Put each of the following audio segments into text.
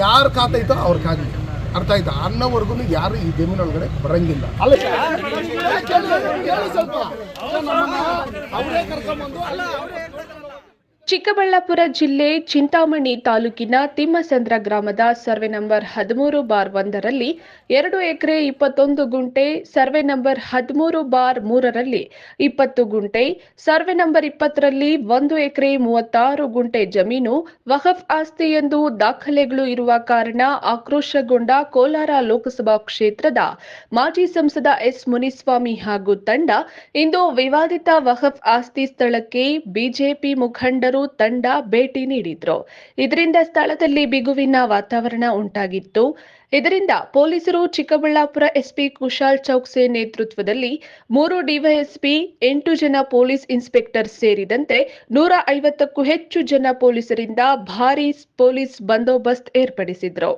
ಯಾರ ಖಾತೆ ಐತೋ ಅವ್ರ ಖಾತೆ ಅರ್ಥ ಆಯ್ತಾ ಅನ್ನೋವರೆಗೂ ಯಾರು ಈ ಜಮೀನೊಳಗಡೆ ಬರಂಗಿಲ್ಲ. ಚಿಕ್ಕಬಳ್ಳಾಪುರ ಜಿಲ್ಲೆ ಚಿಂತಾಮಣಿ ತಾಲೂಕಿನ ತಿಮ್ಮಸಂದ್ರ ಗ್ರಾಮದ ಸರ್ವೆ ನಂಬರ್ 13/1ರಲ್ಲಿ 2 ಎಕರೆ 21 ಗುಂಟೆ, ಸರ್ವೆ ನಂಬರ್ 13/3ರಲ್ಲಿ 20 ಗುಂಟೆ, ಸರ್ವೆ ನಂಬರ್ 20ರಲ್ಲಿ 1 ಎಕರೆ 36 ಗುಂಟೆ ಜಮೀನು ವಖಫ್ ಆಸ್ತಿ ಎಂದು ದಾಖಲೆಗಳು ಇರುವ ಕಾರಣ ಆಕ್ರೋಶಗೊಂಡ ಕೋಲಾರ ಲೋಕಸಭಾ ಕ್ಷೇತ್ರದ ಮಾಜಿ ಸಂಸದ ಎಸ್ ಮುನಿಸ್ವಾಮಿ ಹಾಗೂ ತಂಡ ಇಂದು ವಿವಾದಿತ ವಖಫ್ ಆಸ್ತಿ ಸ್ಥಳಕ್ಕೆ ಬಿಜೆಪಿ ಮುಖಂಡರು ತಂಡ ಭೇಟಿ ನೀಡಿದ್ರು. ಇದರಿಂದ ಸ್ಥಳದಲ್ಲಿ ಬಿಗುವಿನ ವಾತಾವರಣ ಉಂಟಾಗಿತ್ತು. ಇದರಿಂದ ಪೊಲೀಸರು ಚಿಕ್ಕಬಳ್ಳಾಪುರ ಎಸ್ಪಿ ಕುಶಾಲ್ ಚೌಕ್ಸೆ ನೇತೃತ್ವದಲ್ಲಿ 3 ಡಿವೈಎಸ್ಪಿ, 8 ಜನ ಪೊಲೀಸ್ ಇನ್ಸ್ಪೆಕ್ಟರ್ ಸೇರಿದಂತೆ 150ಕ್ಕೂ ಹೆಚ್ಚು ಜನ ಪೊಲೀಸರಿಂದ ಭಾರೀ ಪೊಲೀಸ್ ಬಂದೋಬಸ್ತ್ ಏರ್ಪಡಿಸಿದ್ರು.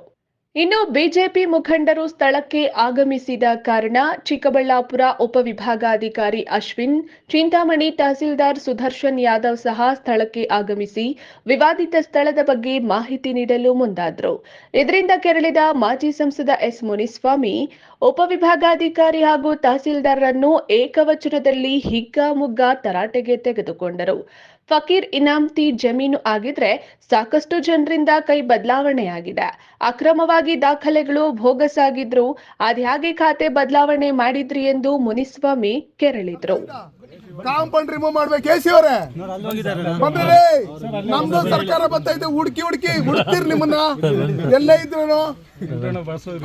ಇನ್ನು ಬಿಜೆಪಿ ಮುಖಂಡರು ಸ್ಥಳಕ್ಕೆ ಆಗಮಿಸಿದ ಕಾರಣ ಚಿಕ್ಕಬಳ್ಳಾಪುರ ಉಪವಿಭಾಗಾಧಿಕಾರಿ ಅಶ್ವಿನ್, ಚಿಂತಾಮಣಿ ತಹಸೀಲ್ದಾರ್ ಸುದರ್ಶನ್ ಯಾದವ್ ಸಹ ಸ್ಥಳಕ್ಕೆ ಆಗಮಿಸಿ ವಿವಾದಿತ ಸ್ಥಳದ ಬಗ್ಗೆ ಮಾಹಿತಿ ನೀಡಲು ಮುಂದಾದರು. ಇದರಿಂದ ಕೆರಳಿದ ಮಾಜಿ ಸಂಸದ ಎಸ್ ಮುನಿಸ್ವಾಮಿ ಉಪವಿಭಾಗಾಧಿಕಾರಿ ಹಾಗೂ ತಹಸೀಲ್ದಾರರನ್ನು ಏಕವಚನದಲ್ಲಿ ಹಿಗ್ಗಾಮುಗ್ಗಾ ತರಾಟೆಗೆ ತೆಗೆದುಕೊಂಡರು. ಫಕೀರ್ ಇನಾಮ್ತಿ ಜಮೀನು ಆಗಿದ್ರೆ ಸಾಕಷ್ಟು ಜನರಿಂದ ಕೈ ಬದಲಾವಣೆಯಾಗಿದೆ. ಅಕ್ರಮವಾಗಿ ದಾಖಲೆಗಳು ಬೋಗಸ್ ಆಗಿದ್ರು, ಅದ್ಯಾಗೆ ಖಾತೆ ಬದಲಾವಣೆ ಮಾಡಿದ್ರಿ ಎಂದು ಮುನಿಸ್ವಾಮಿ ಕೆರಳಿದ್ರು. ಕಾಂಪೌಂಡ್ ರಿಮೂವ್ ಮಾಡ್ಬೇಕು ಎಸಿ ಅವರೇ ಬಂದ್ರೆ ನಮ್ದು ಸರ್ಕಾರ ಬರ್ತೈತೆ ಹುಡುಕಿ ಹುಡುಕ್ತಿರ್ ನಿಮ್ಮನ್ನ ಎಲ್ಲೇ ಇದ್ರು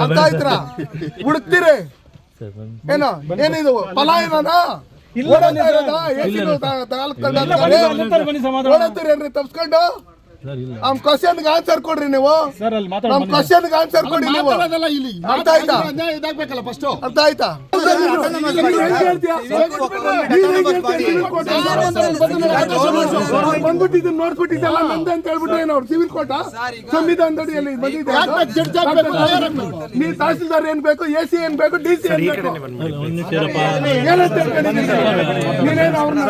ಅಂತ ಆಯ್ತರ ಹುಡುಕ್ತಿರಿ ಏನೋ ಏನಿದು ಪಲಾಯನ ತಪ್ಸ್ಕೊಂಡು ನಮ್ ಕ್ವಶನ್ಗೆ ಆನ್ಸರ್ ಕೊಡ್ರಿ ನೀವು. ನಮ್ ಕ್ವಶನ್ಗೆ ಆನ್ಸರ್ ಕೊಡ್ರಿ ನೀವು. ಅರ್ಥ ಆಯ್ತಾ? ಅರ್ಥ ಆಯ್ತಾ? ಬಂದ್ಬಿಟ್ಟಿದ್ದು ನೋಡ್ಬಿಟ್ಟಿದ್ದಲ್ಲ ನಂದೆ ಅಂತ ಹೇಳ್ಬಿಟ್ರೆ ಅವ್ರು ಸಿವಿಲ್ ಕೋರ್ಟ ಸಂವಿಧಾನದಡಿಯಲ್ಲಿ ಬಂದಿದೆ. ನೀವು ತಹಸೀಲ್ದಾರ್ ಏನ್ ಬೇಕು, ಎಸಿ ಏನ್ ಬೇಕು, ಡಿಸಿ ಏನ್ ಬೇಕು ಏನಂತ ನೀನೇನು ಅವ್ರನ್ನ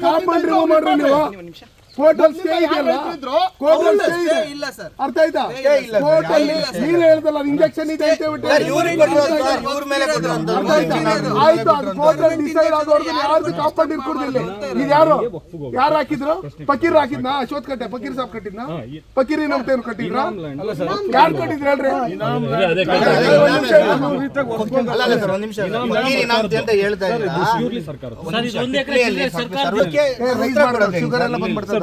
ಕಾಂಪೌಂಡ್ ರಿಮೂವ್ ಮಾಡ್ರಿ ನೀವು. ಕೋರ್ಟಲ್ ಸ್ಟೇ ಇದೆಯಲ್ಲ, ಕೋರ್ಟಲ್ ಸ್ಟೇ ಇದೆ. ಅರ್ಥ ಆಯ್ತಾ? ಕೋರ್ಟಲ್ಲಿ ನೀನು ಹೇಳ್ದಲ್ಲ ಇಂಜೆಕ್ಷನ್ ಇದೆ ಅಂತ ಆಯ್ತು. ಅದು ಕೋರ್ಟಲ್ಲಿ ಡಿಸೈಡ್ ಆಗೋರ್ಗು ಯಾರ್ದು ಕಾಂಪೌಂಡ್ ಇರ್ಕೊಡ್ದಿಲ್ಲ. ಇದು ಯಾರು ಹಾಕಿದ್ರು? ಫಕೀರ್ ಹಾಕಿದ್ನಾ? ಅಶ್ವತ್ ಕಟ್ಟೆ ಫಕೀರ್ ಸಾಬ್ ಕಟ್ಟಿದ್ನಾ? ಫಕೀರ್ ಏನಂತೇನು ಕಟ್ಟಿದ್ರ? ಯಾರು ಕಟ್ಟಿದ್ರು ಹೇಳ್ರಿ? ಶುಗರ್ ಎಲ್ಲ ಬಂದ್ಬಿಡ್ತದೆ.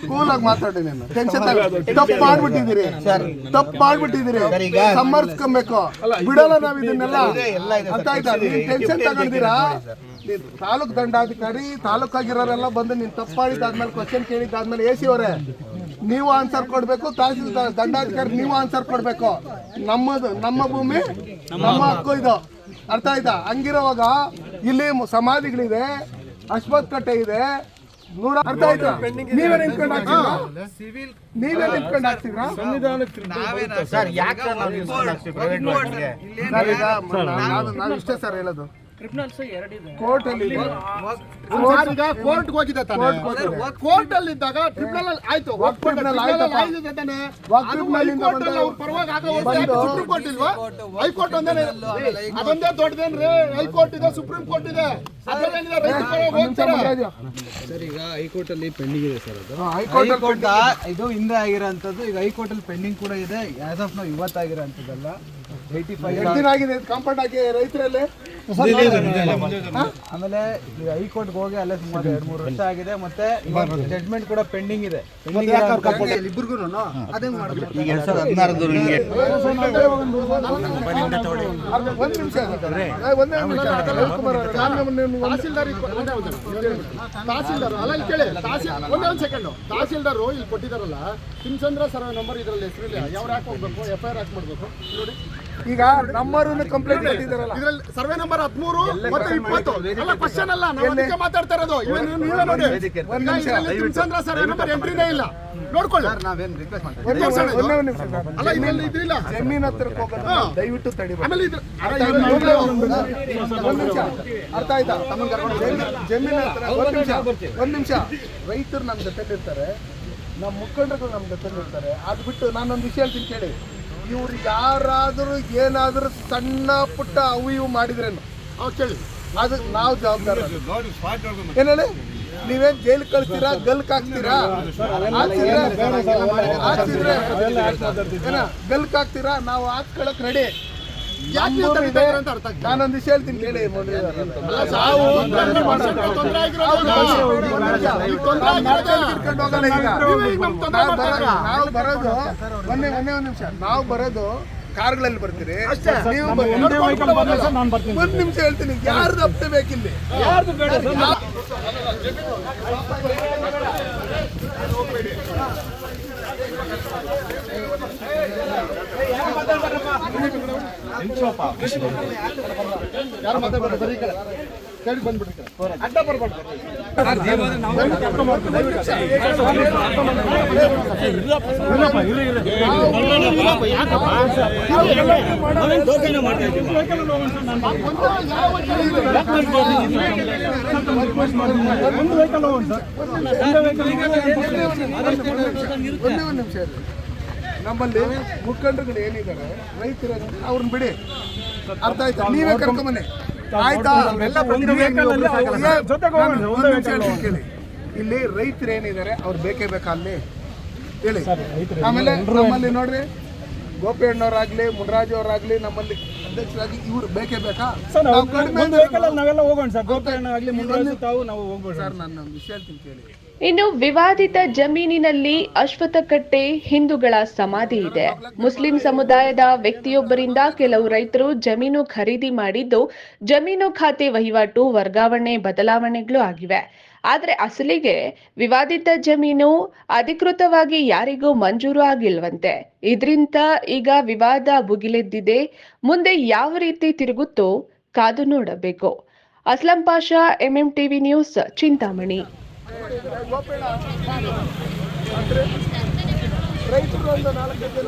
ಕೂಲಾಗಿ ಮಾತಾಡಿ, ತಪ್ಪು ಮಾಡ್ಬಿಟ್ಟಿದ್ದೀರಿ, ಸಮರ್ಸ್ಕೊಬೇಕು. ಬಿಡಲ್ಲ ನಾವ್ ಇದನ್ನೆಲ್ಲ. ಅಂತ ಆಯ್ತಾ? ನೀನ್ ಟೆನ್ಷನ್ ತಗೊಂಡಿದ್ದೀರಾ? ತಾಲೂಕ್ ದಂಡಾಧಿಕಾರಿ ತಾಲೂಕಾಗಿರೋರೆಲ್ಲ ಬಂದು ನೀನ್ ತಪ್ಪು ಮಾಡಿದ್ದಾದ್ಮೇಲೆ ಕ್ವಶನ್ ಕೇಳಿದ್ದಾದ್ಮೇಲೆ ಎಸಿ ಅವರೇ ನೀವು ಆನ್ಸರ್ ಕೊಡ್ಬೇಕು, ತಹಸೀಲ್ದಾರ್ ದಂಡಾಧಿಕಾರಿ ನೀವು ಆನ್ಸರ್ ಕೊಡ್ಬೇಕು. ನಮ್ಮ ಭೂಮಿ ನಮ್ಮ ಹಕ್ಕು ಇದು. ಅರ್ಥ ಆಯ್ತಾ? ಹಂಗಿರೋವಾಗ ಇಲ್ಲಿ ಸಮಾಧಿಗಳಿದೆ, ಅಶ್ವತ್ ಕಟ್ಟೆ ಇದೆ, ಅರ್ಥ ಆಯ್ತಾ? ನೀವೇ ನಿಂತ್ಕೊಂಡು ಹಾಕ್ತೀರಾ? ನಾನು ಇಷ್ಟೇ ಸರ್ ಹೇಳೋದು. ಕೋರ್ಟ್ ಅಲ್ಲಿ ಕೋರ್ಟ್ ಹೋಗಿದೆ, ಕೋರ್ಟ್ ಅಲ್ಲಿ ಇದ್ದಾಗ ಟ್ರಿಬ್ಯುನಲ್ ಆಯ್ತು, ಹೈಕೋರ್ಟ್ ಅದೊಂದೇ ದೊಡ್ಡದೇನ್ರಿ? ಹೈಕೋರ್ಟ್ ಇದೆ, ಸುಪ್ರೀಂ ಕೋರ್ಟ್ ಇದೆ. ಸರ್ ಈಗ ಹೈಕೋರ್ಟ್ ಅಲ್ಲಿ ಪೆಂಡಿಂಗ್ ಇದೆ ಸರ್. ಅದು ಹೈಕೋರ್ಟ್ ಇದು ಹಿಂದೆ ಆಗಿರೋಂಥದ್ದು, ಈಗ ಹೈಕೋರ್ಟ್ ಅಲ್ಲಿ ಪೆಂಡಿಂಗ್ ಕೂಡ ಇದೆ. ಆಸ್ ಆಫ್ ನಾವು ಇವತ್ತಾಗಿರೋಂಥದ್ದಲ್ಲ, 85 ಆಗಿದೆ ಕಾಂಪೌಂಡ್ ಆಗಿ ರೈತರಲ್ಲಿ. ಆಮೇಲೆ ಹೈಕೋರ್ಟ್ ಹೋಗಿ ಅಲ್ಲೇ ಸುಮಾರು 2-3 ವರ್ಷ ಆಗಿದೆ. ಮತ್ತೆ ಜಡ್ಜ್ಮೆಂಟ್ ಕೂಡ ಪೆಂಡಿಂಗ್ ಇದೆ. ಇಬ್ಬರಿಗೂ ಅದೇ ಮಾಡಬೇಕು. ತಹಸೀಲ್ದಾರ್ ಇಲ್ಲಿ ಕೊಟ್ಟಿದಾರಲ್ಲ, ತಿಮ್ಮಸಂದ್ರ ಸರ್ವೆ ನಂಬರ್ ಇದರಲ್ಲಿ ಹೆಸರಿಲ್ಲ. ಯಾರು ಹಾಕಿ ಹೋಗ್ಬೇಕು, FIR ಹಾಕಿ ಮಾಡ್ಬೇಕು ನೋಡಿ. ಈಗ ನಮ್ಮರನ್ನು ಕಂಪ್ಲೇಂಟ್ ಕೊಟ್ಟಿದ್ದಾರಲ್ಲ, ಇದ್ರಲ್ಲಿ ಸರ್ವೆ ನಂಬರ್ 13 ಮತ್ತು 20 ಅಲ್ಲ ಕ್ವಶನ್ ಅಲ್ಲ, ನಾವು ಅದಕ್ಕೆ ಮಾತಾಡ್ತಾ ಇರೋದು. ನೀವೇ ನೋಡಿ, ತಿಮ್ಮಸಂದ್ರ ಸರ್ವೆ ನಂಬರ್ ಎಂಟ್ರಿನೇ ಇಲ್ಲ, ನೋಡ್ಕೊಳ್ಳಿ. ನಾವೇನು ರಿಕ್ವೆಸ್ಟ್ ಮಾಡ್ತೀವಿ, ಒಂದೇ ಒಂದು ನಿಮಿಷ ಸರ್. ಅಲ್ಲ ಇದ್ರಲ್ಲಿ ಇದಿಲ್ಲ. ಜಮೀನ್ ಹತ್ರಕ್ಕೆ ಹೋಗೋದು ದಯವಿಟ್ಟು ತಡಿಬೇಕು. ಆಮೇಲೆ ಇದು ಒಂದ್ ನಿಮಿಷ, ಅರ್ಥ ಆಯ್ತಾ? ಜಮೀನ್ ಹತ್ರ ಒಂದ್ ನಿಮಿಷ. ರೈತರು ನಮ್ಮ ಜೊತೆ ಇರ್ತಾರೆ, ನಮ್ಮ ಮುಖಂಡರುಗಳು ನಮ್ಮ ಜೊತೆ ಇರ್ತಾರೆ. ಅದು ಬಿಟ್ಟು ನಾನೊಂದು ವಿಷಯ ಹೇಳ್ತೀನಿ ಕೇಳಿ. ಇವ್ರು ಯಾರಾದರೂ ಏನಾದರೂ ಸಣ್ಣ ಪುಟ್ಟ ಅವು ಇವು ಮಾಡಿದ್ರೇನು ಕೇಳಿ, ಅದು ನಾವು ಜವಾಬ್ದಾರ. ಏನ್ ಹೇಳಿ, ನೀವೇನ್ ಜೈಲ್ ಕಳಿಸ್ತೀರಾ, ಗಲ್ಕ್ ಹಾಕ್ತೀರಾ, ಗಲ್ಕ್ ಹಾಕ್ತೀರಾ, ನಾವು ಹಾಕ್ಕೊಳಕ್ ರೆಡಿ. ನಾನೊಂದು ವಿಷಯ ಹೇಳ್ತೀನಿ ಕೇಳಿ. ನಾವು ಬರೋದು ಒಂದೇ ಒಂದ್ ನಿಮಿಷ, ನಾವು ಬರೋದು ಕಾರ್ಗಳಲ್ಲಿ ಬರ್ತೀರಿ, ನೀವು ಒಂದ್ ನಿಮಿಷ ಹೇಳ್ತೀನಿ. ಯಾರ್ದು ಅಪ್ಟೆ ಬೇಕಿಲ್ಲಿ? ಯಾರು ಮಾತಾಡ್ಬಾರ್ದು, ಬರೀ ಕೇಳಿ ಬಂದ್ಬಿಡ್ರಿ, ಅಡ್ಡ ಬರ್ಬಾರ್ದು. ಒಂದೇ ನಿಮಿಷ ಇರ್ಲಿ. ನಮ್ಮಲ್ಲಿ ಮುಖಂಡರುಗಳು ಏನಿದ್ದಾರೆ, ರೈತರು ಅವ್ರನ್ನ ಬಿಡಿ, ಅರ್ಥ ಆಯ್ತಾ? ನೀವೇ ಕರ್ಕೊಂಬನ್ನಿ, ಆಯ್ತಾ? ಕೇಳಿ, ಇಲ್ಲಿ ರೈತರು ಏನಿದ್ದಾರೆ ಅವ್ರು ಬೇಕೇ ಬೇಕಾ ಅಲ್ಲಿ ಹೇಳಿ. ಆಮೇಲೆ ನಮ್ಮಲ್ಲಿ ನೋಡ್ರಿ, ಗೋಪಿಯಣ್ಣವರಾಗ್ಲಿ, ಮುನರಾಜ್ ಅವರಾಗ್ಲಿ, ನಮ್ಮಲ್ಲಿ ಅಧ್ಯಕ್ಷರಾಗಿ ಇವ್ರು ಬೇಕೇ ಬೇಕಾ? ನಾವೆಲ್ಲ ಹೋಗೋಣ ಸರ್. ಗೋಪಿಯಣ್ಣ ಆಗಲಿ, ಮುನರಾಜ್ ತಾವು ನಾವು ಹೋಗ್ಬೋದು ಸರ್. ನನ್ನ ವಿಷಯ ಹೇಳ್ತೀನಿ ಕೇಳಿ. ಇನ್ನು ವಿವಾದಿತ ಜಮೀನಿನಲ್ಲಿ ಅಶ್ವತ್ಥಕಟ್ಟೆ ಹಿಂದೂಗಳ ಸಮಾಧಿ ಇದೆ. ಮುಸ್ಲಿಂ ಸಮುದಾಯದ ವ್ಯಕ್ತಿಯೊಬ್ಬರಿಂದ ಕೆಲವು ರೈತರು ಜಮೀನು ಖರೀದಿ ಮಾಡಿದ್ದು, ಜಮೀನು ಖಾತೆ ವಹಿವಾಟು, ವರ್ಗಾವಣೆ, ಬದಲಾವಣೆಗಳು ಆಗಿವೆ. ಆದರೆ ಅಸಲಿಗೆ ವಿವಾದಿತ ಜಮೀನು ಅಧಿಕೃತವಾಗಿ ಯಾರಿಗೂ ಮಂಜೂರು ಆಗಿಲ್ವಂತೆ. ಇದರಿಂದ ಈಗ ವಿವಾದ ಭುಗಿಲೆದ್ದಿದೆ. ಮುಂದೆ ಯಾವ ರೀತಿ ತಿರುಗುತ್ತೋ ಕಾದು ನೋಡಬೇಕು. Aslam Pasha, MMTV news, Chintamani. ರೈತರು ಒಂದು 4 ಜನ